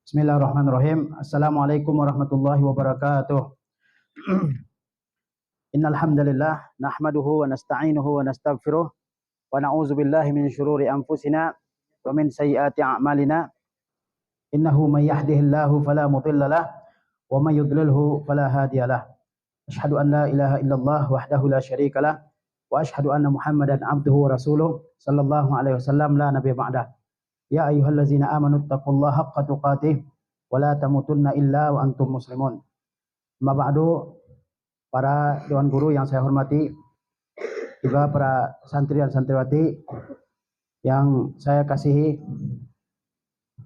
Bismillahirrahmanirrahim. Assalamualaikum warahmatullahi wabarakatuh. Innal hamdalillah nahmaduhu wa nasta'inuhu wa nastaghfiruh wa na'udzu billahi min syururi anfusina wa min sayyiati a'malina. Innahu may yahdihillahu fala mudilla lahu wa may yudlilhu fala hadiyalah. Asyhadu an la ilaha illallah wahdahu la syarika lah wa asyhadu anna Muhammadan abduhu wa rasuluh sallallahu alaihi wasallam la nabiyya ba'dah. Ya ayyuhallazina amanu taqullaha haqqa tuqatih wa la tamutunna illa wa antum muslimun. Amma ba'du, para dewan guru yang saya hormati, juga para santri dan santriwati yang saya kasihi.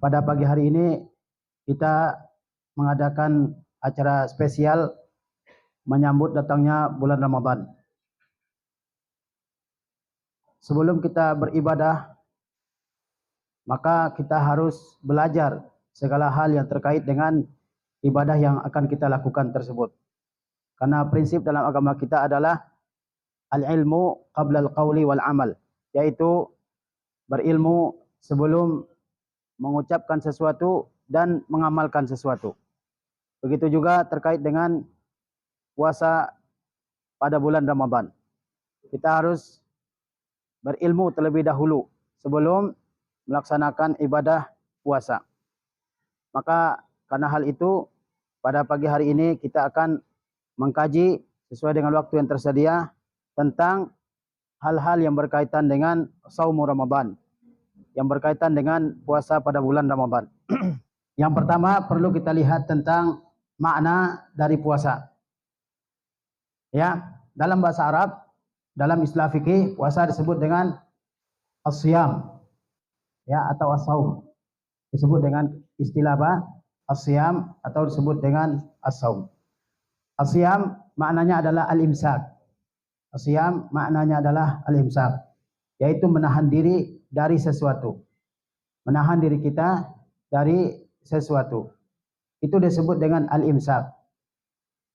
Pada pagi hari ini kita mengadakan acara spesial menyambut datangnya bulan Ramadan. Sebelum kita beribadah, maka kita harus belajar segala hal yang terkait dengan ibadah yang akan kita lakukan tersebut. Karena prinsip dalam agama kita adalah al-ilmu qabla al-qawli wal amal, yaitu berilmu sebelum mengucapkan sesuatu dan mengamalkan sesuatu. Begitu juga terkait dengan puasa pada bulan Ramadan. Kita harus berilmu terlebih dahulu sebelum melaksanakan ibadah puasa. Maka karena hal itu, pada pagi hari ini kita akan mengkaji sesuai dengan waktu yang tersedia tentang hal-hal yang berkaitan dengan saumu Ramadan, yang berkaitan dengan puasa pada bulan Ramadan. Yang pertama perlu kita lihat tentang makna dari puasa. Ya, dalam bahasa Arab, dalam istilah fikih, puasa disebut dengan as-siyam, ya, atau as-saum. Disebut dengan istilah apa? As-siyam atau disebut dengan as-saum. As-siyam maknanya adalah al-imsak. As-siyam maknanya adalah al-imsak, yaitu menahan diri dari sesuatu. Menahan diri kita dari sesuatu. Itu disebut dengan al-imsak.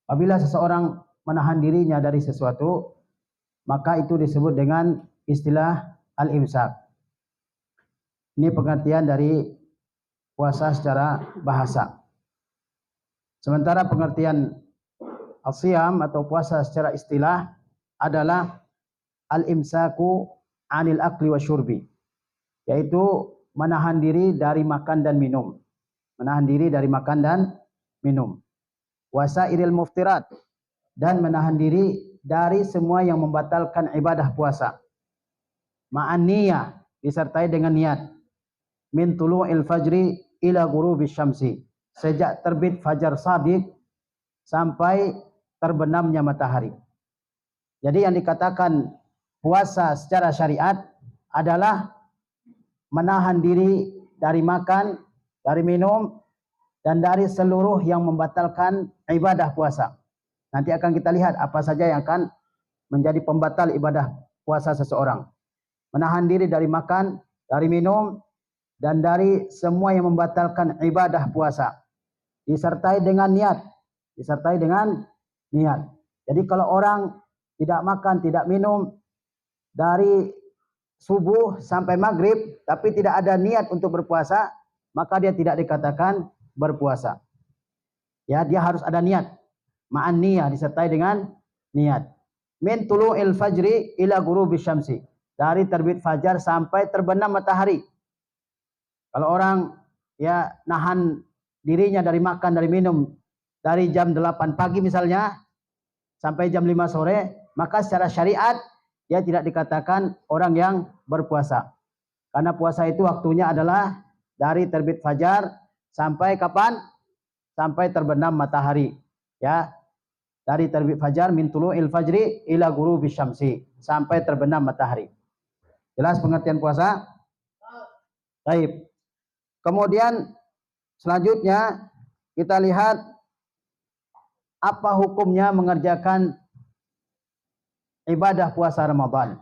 Apabila seseorang menahan dirinya dari sesuatu, maka itu disebut dengan istilah al-imsak. Ini pengertian dari puasa secara bahasa. Sementara pengertian as-siyam atau puasa secara istilah adalah al-imsaku anil akli wa syurbi, yaitu menahan diri dari makan dan minum. Menahan diri dari makan dan minum. Wasairil muftirat, dan menahan diri dari semua yang membatalkan ibadah puasa. Ma'an niyah, disertai dengan niat. Min tulu'il fajri ila ghurubis syamsi, sejak terbit fajar shadiq sampai terbenamnya matahari. Jadi yang dikatakan puasa secara syariat adalah menahan diri dari makan, dari minum, dan dari seluruh yang membatalkan ibadah puasa. Nanti akan kita lihat apa saja yang akan menjadi pembatal ibadah puasa seseorang. Menahan diri dari makan, dari minum, dan dari semua yang membatalkan ibadah puasa. Disertai dengan niat. Disertai dengan niat. Jadi kalau orang tidak makan, tidak minum dari subuh sampai maghrib, tapi tidak ada niat untuk berpuasa, maka dia tidak dikatakan berpuasa. Ya, dia harus ada niat. Ma'an niyah, disertai dengan niat. Min tulu'il fajri ila ghurubis syamsi, dari terbit fajar sampai terbenam matahari. Kalau orang ya nahan dirinya dari makan, dari minum dari jam 8 pagi misalnya sampai jam 5 sore, maka secara syariat dia tidak dikatakan orang yang berpuasa. Karena puasa itu waktunya adalah dari terbit fajar sampai kapan? Sampai terbenam matahari. Ya. Dari terbit fajar min tulu'il fajri ila ghurubis syamsi, sampai terbenam matahari. Jelas pengertian puasa? Baik. Kemudian selanjutnya kita lihat apa hukumnya mengerjakan ibadah puasa Ramadan.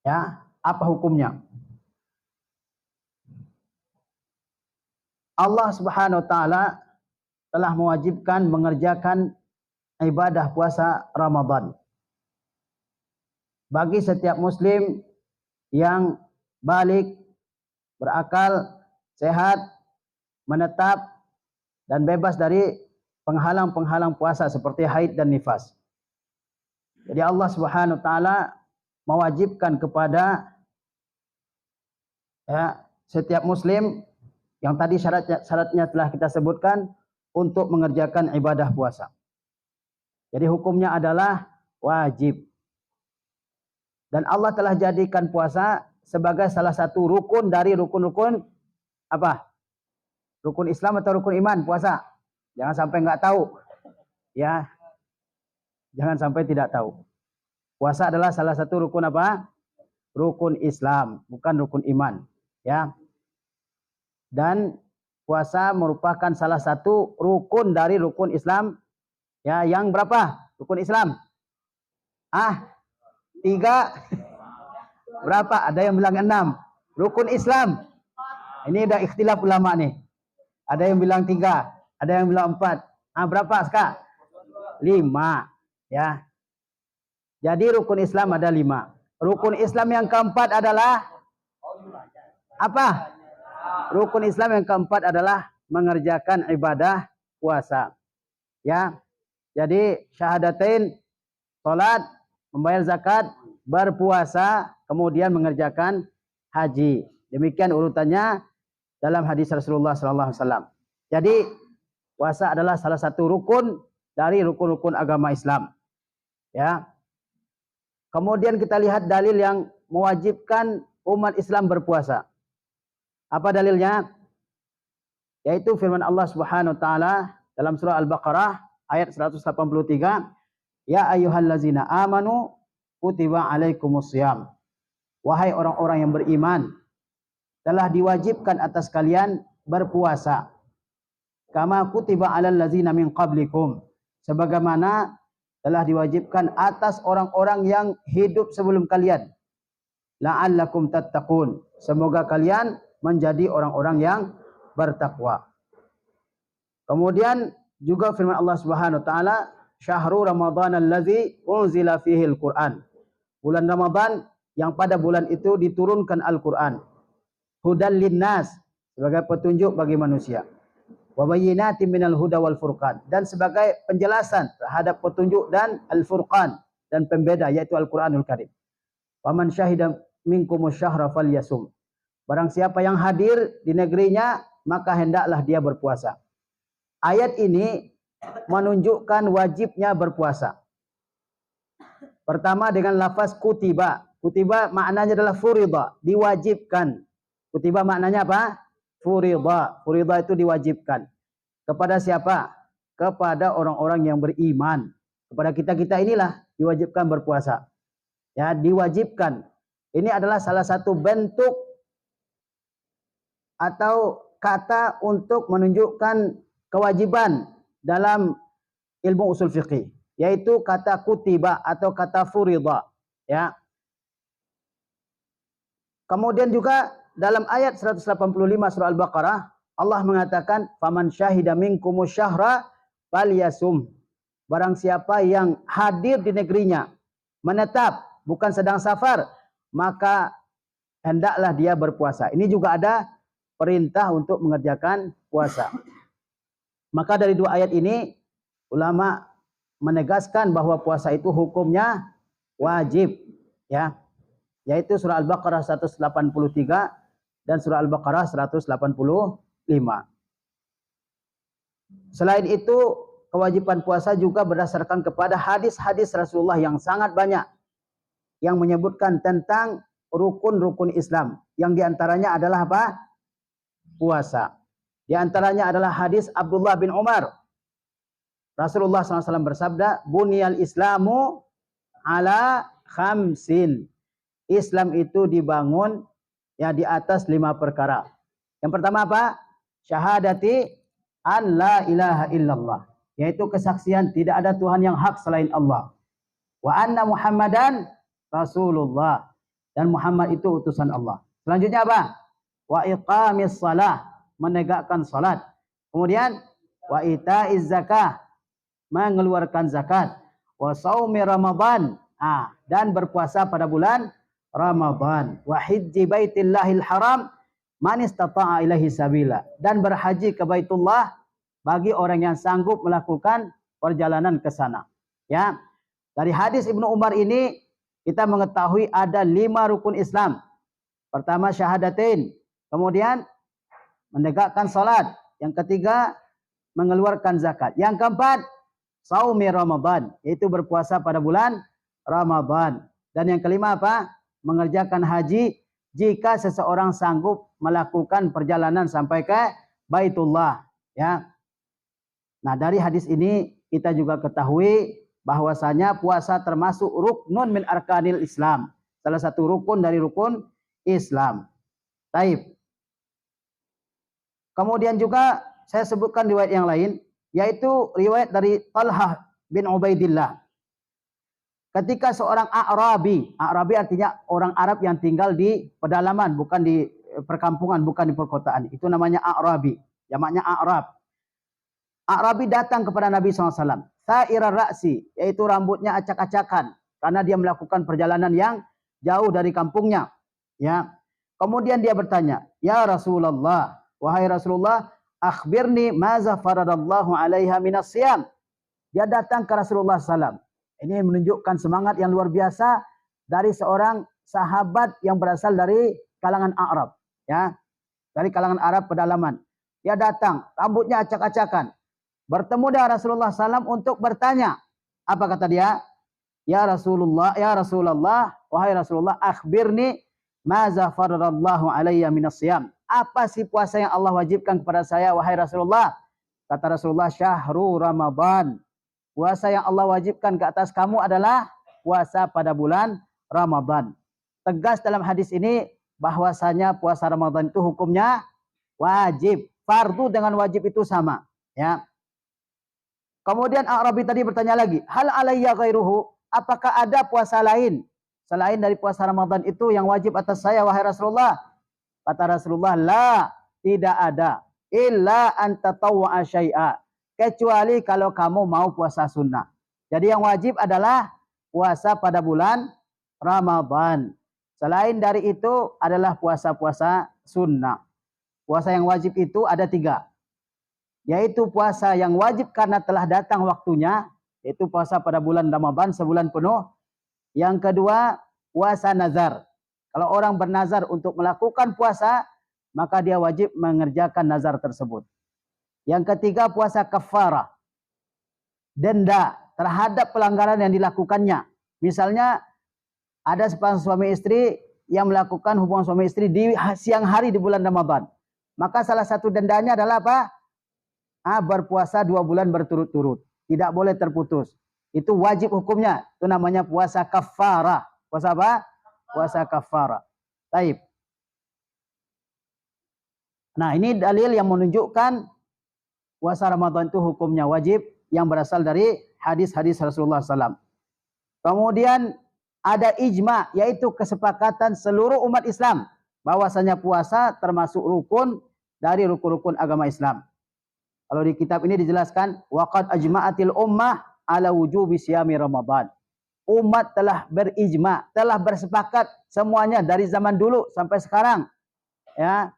Ya, apa hukumnya? Allah Subhanahu wa taala telah mewajibkan mengerjakan ibadah puasa Ramadan bagi setiap muslim yang balik, berakal, sehat, menetap dan bebas dari penghalang-penghalang puasa seperti haid dan nifas. Jadi Allah Subhanahu wa taala mewajibkan kepada setiap muslim yang tadi syaratnya telah kita sebutkan untuk mengerjakan ibadah puasa. Jadi hukumnya adalah wajib. Dan Allah telah jadikan puasa sebagai salah satu rukun dari rukun-rukun apa? Rukun Islam atau rukun iman, puasa. Jangan sampai nggak tahu. Ya. Jangan sampai tidak tahu. Puasa adalah salah satu rukun apa? Rukun Islam, bukan rukun iman, ya. Dan puasa merupakan salah satu rukun dari rukun Islam. Ya, yang berapa? Rukun Islam? 3. Berapa? Ada yang bilang 6. Rukun Islam. Ini udah ikhtilaf ulama nih. Ada yang bilang 3, ada yang bilang 4. Berapa, Ska? 5. Ya. Jadi rukun Islam ada 5. Rukun Islam yang keempat adalah apa? Rukun Islam yang keempat adalah mengerjakan ibadah puasa. Ya. Jadi syahadatain, salat, membayar zakat, berpuasa, kemudian mengerjakan haji. Demikian urutannya dalam hadis Rasulullah SAW. Jadi puasa adalah salah satu rukun dari rukun-rukun agama Islam. Ya. Kemudian kita lihat dalil yang mewajibkan umat Islam berpuasa. Apa dalilnya? Yaitu firman Allah Subhanahu wa taala dalam surah Al-Baqarah ayat 183, ya ayyuhallazina amanu kutiba alaikumusiyam. Wahai orang-orang yang beriman, telah diwajibkan atas kalian berpuasa. Kama kutiba alal ladzina min qablikum. Sebagaimana telah diwajibkan atas orang-orang yang hidup sebelum kalian. La'allakum tattaqun. Semoga kalian menjadi orang-orang yang bertakwa. Kemudian juga firman Allah Subhanahu wa taala, syahrul ramadhan allazi unzila fihi al-Qur'an. Bulan Ramadan yang pada bulan itu diturunkan Al-Qur'an. Hudan linnas, sebagai petunjuk bagi manusia. Wa bayyinatin minal huda wal furqan, dan sebagai penjelasan terhadap petunjuk dan al-furqan, dan pembeda yaitu Al-Qur'anul Karim. Wa man syahida minkumus syahra falyasum. Barang siapa yang hadir di negerinya, maka hendaklah dia berpuasa. Ayat ini menunjukkan wajibnya berpuasa. Pertama dengan lafaz kutiba. Kutiba maknanya adalah furida, diwajibkan. Kutiba maknanya apa? Furida. Furida itu diwajibkan. Kepada siapa? Kepada orang-orang yang beriman. Kepada kita-kita inilah diwajibkan berpuasa. Ya, diwajibkan. Ini adalah salah satu bentuk atau kata untuk menunjukkan kewajiban dalam ilmu usul fiqih, yaitu kata kutiba atau kata furida, ya. Kemudian juga dalam ayat 185 surah Al-Baqarah Allah mengatakan faman syahida minkumus syahra falyasum. Barang siapa yang hadir di negerinya, menetap, bukan sedang safar, maka hendaklah dia berpuasa. Ini juga ada perintah untuk mengerjakan puasa. Maka dari dua ayat ini ulama menegaskan bahwa puasa itu hukumnya wajib, ya. Yaitu surah Al-Baqarah 183 dan surah Al-Baqarah 185. Selain itu, kewajiban puasa juga berdasarkan kepada hadis-hadis Rasulullah yang sangat banyak yang menyebutkan tentang rukun-rukun Islam, yang diantaranya adalah apa? Puasa. Di antaranya adalah hadis Abdullah bin Umar. Rasulullah SAW bersabda, Bunyal Islamu ala khamsin. Islam itu dibangun ya di atas 5 perkara. Yang pertama apa? Syahadati an la ilaha illallah. Yaitu kesaksian tidak ada Tuhan yang hak selain Allah. Wa anna Muhammadan Rasulullah. Dan Muhammad itu utusan Allah. Selanjutnya apa? Wa iqamis salah. Menegakkan salat. Kemudian wa itaiz zakah, mengeluarkan zakat. Wa shaumi Ramadan, dan berpuasa pada bulan Ramadan. Wa hijji baitillahil haram, man istata'a ilaihi sabila, dan berhaji ke Baitullah bagi orang yang sanggup melakukan perjalanan ke sana. Ya. Dari hadis Ibnu Umar ini kita mengetahui ada 5 rukun Islam. Pertama syahadatain, kemudian menegakkan salat, yang ketiga mengeluarkan zakat, yang keempat saumi Ramadan, yaitu berpuasa pada bulan Ramadan, dan yang kelima apa? Mengerjakan haji jika seseorang sanggup melakukan perjalanan sampai ke Baitullah, ya. Nah, dari hadis ini kita juga ketahui bahwasanya puasa termasuk ruknun min arkanil Islam, salah satu rukun dari rukun Islam. Taib. Kemudian juga saya sebutkan riwayat yang lain, yaitu riwayat dari Talhah bin Ubaidillah. Ketika seorang A'rabi, A'rabi artinya orang Arab yang tinggal di pedalaman, bukan di perkampungan, bukan di perkotaan. Itu namanya A'rabi, jamaknya A'rab. A'rabi datang kepada Nabi SAW. Sa'irar ra'si, yaitu rambutnya acak-acakan, karena dia melakukan perjalanan yang jauh dari kampungnya. Ya. Kemudian dia bertanya, ya Rasulullah, wahai Rasulullah, akhbirni maza faradallahu alaiha minas siyam. Dia datang ke Rasulullah SAW. Ini menunjukkan semangat yang luar biasa dari seorang sahabat yang berasal dari kalangan Arab, ya, dari kalangan Arab pedalaman. Dia datang, rambutnya acak-acakan, bertemu dengan Rasulullah SAW untuk bertanya. Apa kata dia? Ya Rasulullah, wahai Rasulullah, akhbirni maza faradallahu alayya minas siyam. Apa sih puasa yang Allah wajibkan kepada saya, wahai Rasulullah? Kata Rasulullah, syahru Ramadan. Puasa yang Allah wajibkan ke atas kamu adalah puasa pada bulan Ramadan. Tegas dalam hadis ini bahwasanya puasa Ramadan itu hukumnya wajib. Fardu dengan wajib itu sama, ya. Kemudian A'rabi tadi bertanya lagi, hal alayya ghairuhu? Apakah ada puasa lain selain dari puasa Ramadan itu yang wajib atas saya, wahai Rasulullah? Kata Rasulullah, la, tidak ada. Illa an tatawwa'a syai'a, kecuali kalau kamu mau puasa sunnah. Jadi yang wajib adalah puasa pada bulan Ramadan. Selain dari itu adalah puasa-puasa sunnah. Puasa yang wajib itu ada 3. Yaitu puasa yang wajib karena telah datang waktunya, yaitu puasa pada bulan Ramadan sebulan penuh. Yang kedua, puasa nazar. Kalau orang bernazar untuk melakukan puasa, maka dia wajib mengerjakan nazar tersebut. Yang ketiga, puasa kafarah, denda terhadap pelanggaran yang dilakukannya. Misalnya ada sepasang suami istri yang melakukan hubungan suami istri di siang hari di bulan Ramadan. Maka salah satu dendanya adalah apa? Berpuasa 2 bulan berturut-turut. Tidak boleh terputus. Itu wajib hukumnya. Itu namanya puasa kafarah. Puasa apa? Puasa kafarah. Taib. Nah, ini dalil yang menunjukkan puasa Ramadan itu hukumnya wajib yang berasal dari hadis-hadis Rasulullah SAW. Kemudian ada ijma, yaitu kesepakatan seluruh umat Islam bahwasanya puasa termasuk rukun dari rukun-rukun agama Islam. Kalau di kitab ini dijelaskan, waqad ajma'atil ummah ala wujubi siyami Ramadan. Umat telah berijma, telah bersepakat semuanya dari zaman dulu sampai sekarang. Ya,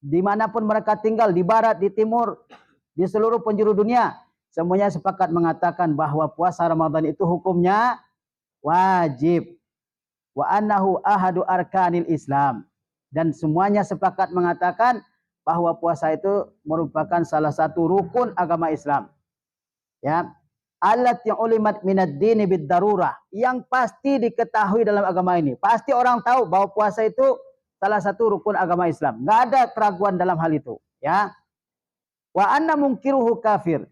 dimanapun mereka tinggal, di barat, di timur, di seluruh penjuru dunia, semuanya sepakat mengatakan bahwa puasa Ramadan itu hukumnya wajib. Wa annahu ahadu arkanil Islam. Dan semuanya sepakat mengatakan bahwa puasa itu merupakan salah satu rukun agama Islam. Ya. Allati ulimat minad dini bid darurah, yang pasti diketahui dalam agama ini. Pasti orang tahu bahwa puasa itu salah satu rukun agama Islam. Enggak ada keraguan dalam hal itu, ya. Wa anna munkiruhu kafir.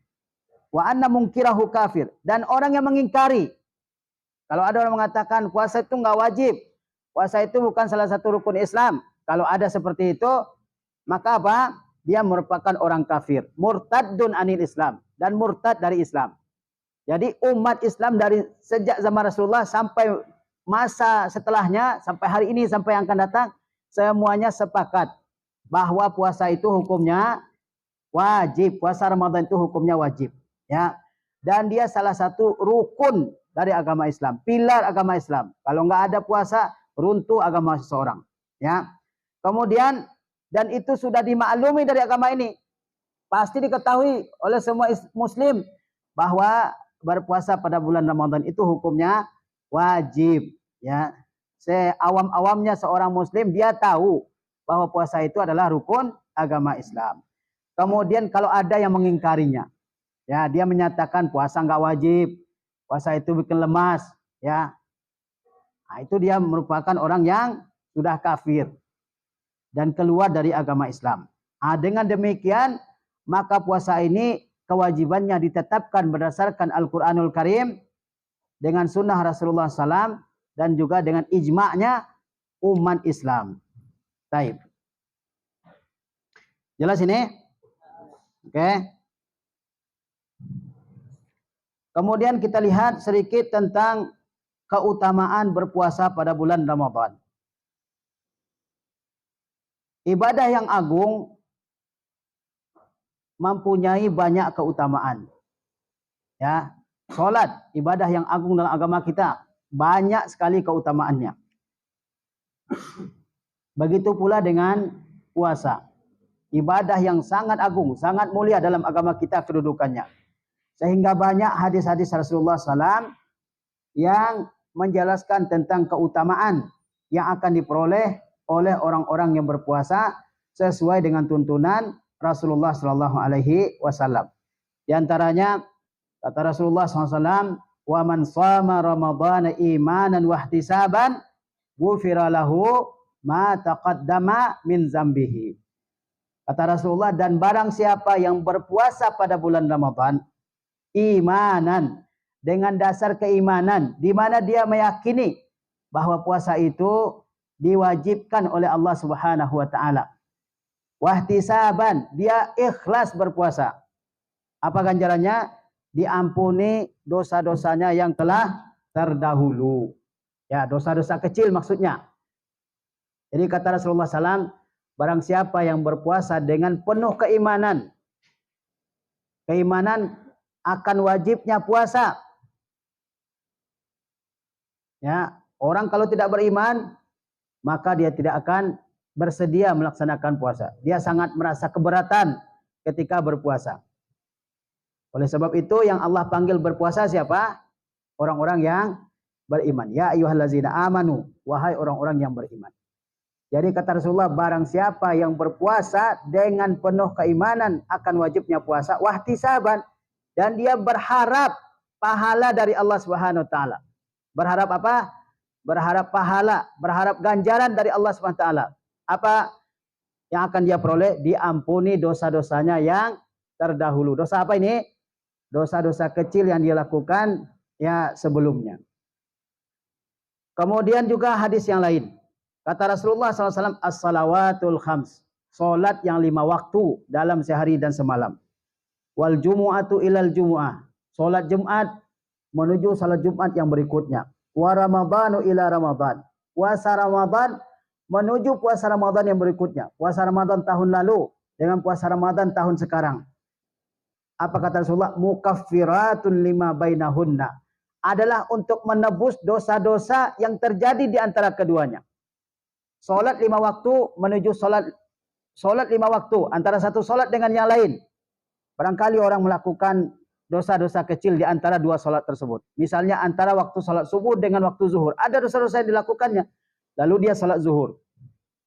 Wa anna munkirahu kafir. Dan orang yang mengingkari, kalau ada orang mengatakan puasa itu enggak wajib, puasa itu bukan salah satu rukun Islam, kalau ada seperti itu, maka apa? Dia merupakan orang kafir, murtadun anil Islam, dan murtad dari Islam. Jadi umat Islam dari sejak zaman Rasulullah sampai masa setelahnya, sampai hari ini, sampai yang akan datang, semuanya sepakat bahwa puasa itu hukumnya wajib. Puasa Ramadan itu hukumnya wajib, ya. Dan dia salah satu rukun dari agama Islam, pilar agama Islam. Kalau nggak ada puasa, runtuh agama seseorang, ya. Kemudian dan itu sudah dimaklumi dari agama ini. Pasti diketahui oleh semua muslim bahwa berpuasa pada bulan Ramadan itu hukumnya wajib, ya. Seawam-awamnya seorang muslim dia tahu bahwa puasa itu adalah rukun agama Islam. Kemudian kalau ada yang mengingkarinya, ya, dia menyatakan puasa nggak wajib, puasa itu bikin lemas, ya. Nah, itu dia merupakan orang yang sudah kafir dan keluar dari agama Islam. Nah, dengan demikian maka puasa ini kewajibannya ditetapkan berdasarkan Al-Quranul Karim dengan sunnah Rasulullah SAW dan juga dengan ijma'nya umat Islam. Baik. Jelas ini? Oke. Kemudian kita lihat sedikit tentang keutamaan berpuasa pada bulan Ramadan. Ibadah yang agung mempunyai banyak keutamaan. Ya, salat, ibadah yang agung dalam agama kita, banyak sekali keutamaannya. Begitu pula dengan puasa. Ibadah yang sangat agung, sangat mulia dalam agama kita kedudukannya. Sehingga banyak hadis-hadis Rasulullah SAW yang menjelaskan tentang keutamaan yang akan diperoleh oleh orang-orang yang berpuasa sesuai dengan tuntunan Rasulullah Sallallahu Alaihi Wasallam. Di antaranya kata Rasulullah SAW, "Wa man shama Ramadhana imanan wa ihtisaban, ghufira lahu ma taqaddama min zambihi." Kata Rasulullah, dan barang siapa yang berpuasa pada bulan Ramadan imanan, dengan dasar keimanan, di mana dia meyakini bahwa puasa itu diwajibkan oleh Allah Subhanahu wa taala. Wahtisaban, dia ikhlas berpuasa. Apa ganjarannya? Diampuni dosa-dosanya yang telah terdahulu. Ya, dosa-dosa kecil maksudnya. Jadi kata Rasulullah SAW, barang siapa yang berpuasa dengan penuh keimanan, keimanan akan wajibnya puasa. Ya, orang kalau tidak beriman, maka dia tidak akan bersedia melaksanakan puasa. Dia sangat merasa keberatan ketika berpuasa. Oleh sebab itu yang Allah panggil berpuasa siapa? Orang-orang yang beriman. Ya ayyuhallazina amanu, wahai orang-orang yang beriman. Jadi kata Rasulullah, barang siapa yang berpuasa dengan penuh keimanan akan wajibnya puasa, wahtisaban, dan dia berharap pahala dari Allah Subhanahu wa taala. Berharap apa? Berharap pahala, berharap ganjaran dari Allah Subhanahu wa taala. Apa yang akan dia peroleh? Diampuni dosa-dosanya yang terdahulu. Dosa apa ini? Dosa-dosa kecil yang dia lakukan ya sebelumnya. Kemudian juga hadis yang lain. Kata Rasulullah SAW, as-salawatul khams, salat yang 5 waktu dalam sehari dan semalam. Wal jumu'atu ilal jumu'ah, salat Jumat menuju salat Jumat yang berikutnya. Wa ramadhanu ila ramadhan, puasa Ramadan menuju puasa Ramadan yang berikutnya. Puasa Ramadan tahun lalu dengan puasa Ramadan tahun sekarang. Apa kata Rasulullah? Mukaffiratun lima bainahunna, adalah untuk menebus dosa-dosa yang terjadi di antara keduanya. Salat 5 waktu menuju salat 5 waktu, antara satu salat dengan yang lain. Barangkali orang melakukan dosa-dosa kecil di antara 2 salat tersebut. Misalnya antara waktu salat subuh dengan waktu zuhur. Ada dosa-dosa yang dilakukannya. Lalu dia salat zuhur.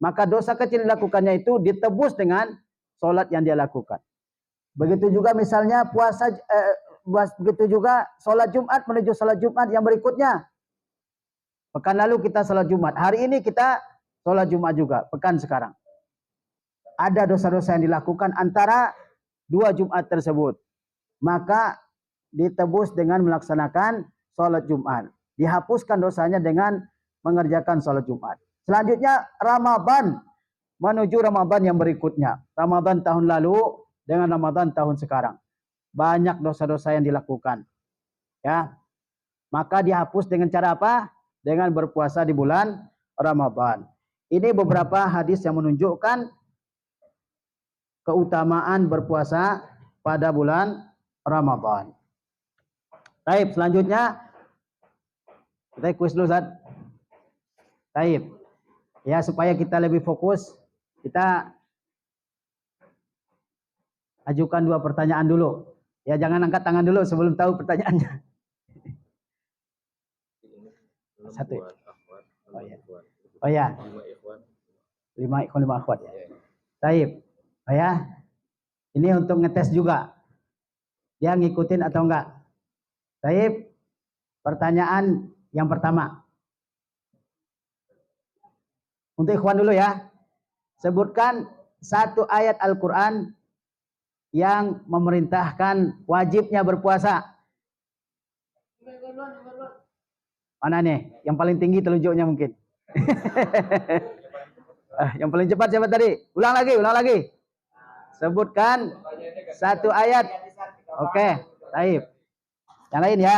Maka dosa kecil yang dilakukannya itu ditebus dengan salat yang dia lakukan. Begitu juga misalnya puasa, begitu juga salat Jumat menuju salat Jumat yang berikutnya. Pekan lalu kita salat Jumat. Hari ini kita salat Jumat juga, pekan sekarang. Ada dosa-dosa yang dilakukan antara 2 Jumat tersebut. Maka ditebus dengan melaksanakan salat Jumat. Dihapuskan dosanya dengan mengerjakan salat Jumat. Selanjutnya Ramadan menuju Ramadan yang berikutnya. Ramadan tahun lalu dengan Ramadan tahun sekarang. Banyak dosa-dosa yang dilakukan. Ya. Maka dihapus dengan cara apa? Dengan berpuasa di bulan Ramadan. Ini beberapa hadis yang menunjukkan keutamaan berpuasa pada bulan Ramadan. Baik, selanjutnya kita kuis dulu, Ustaz. Baik. Ya, supaya kita lebih fokus, kita ajukan 2 pertanyaan dulu. Ya, jangan angkat tangan dulu sebelum tahu pertanyaannya. Satu. Oh ya. 5 akhwat ya. Taib. Oh ya. Ini untuk ngetes juga. Dia ngikutin atau enggak. Taib. Pertanyaan yang pertama. Untuk ikhwan dulu ya. Sebutkan satu ayat Al-Quran yang memerintahkan wajibnya berpuasa. Mana nih? Yang paling tinggi telunjuknya mungkin. Yang paling cepat siapa tadi? Ulang lagi. Sebutkan satu ayat. Oke, baik. Yang lain ya.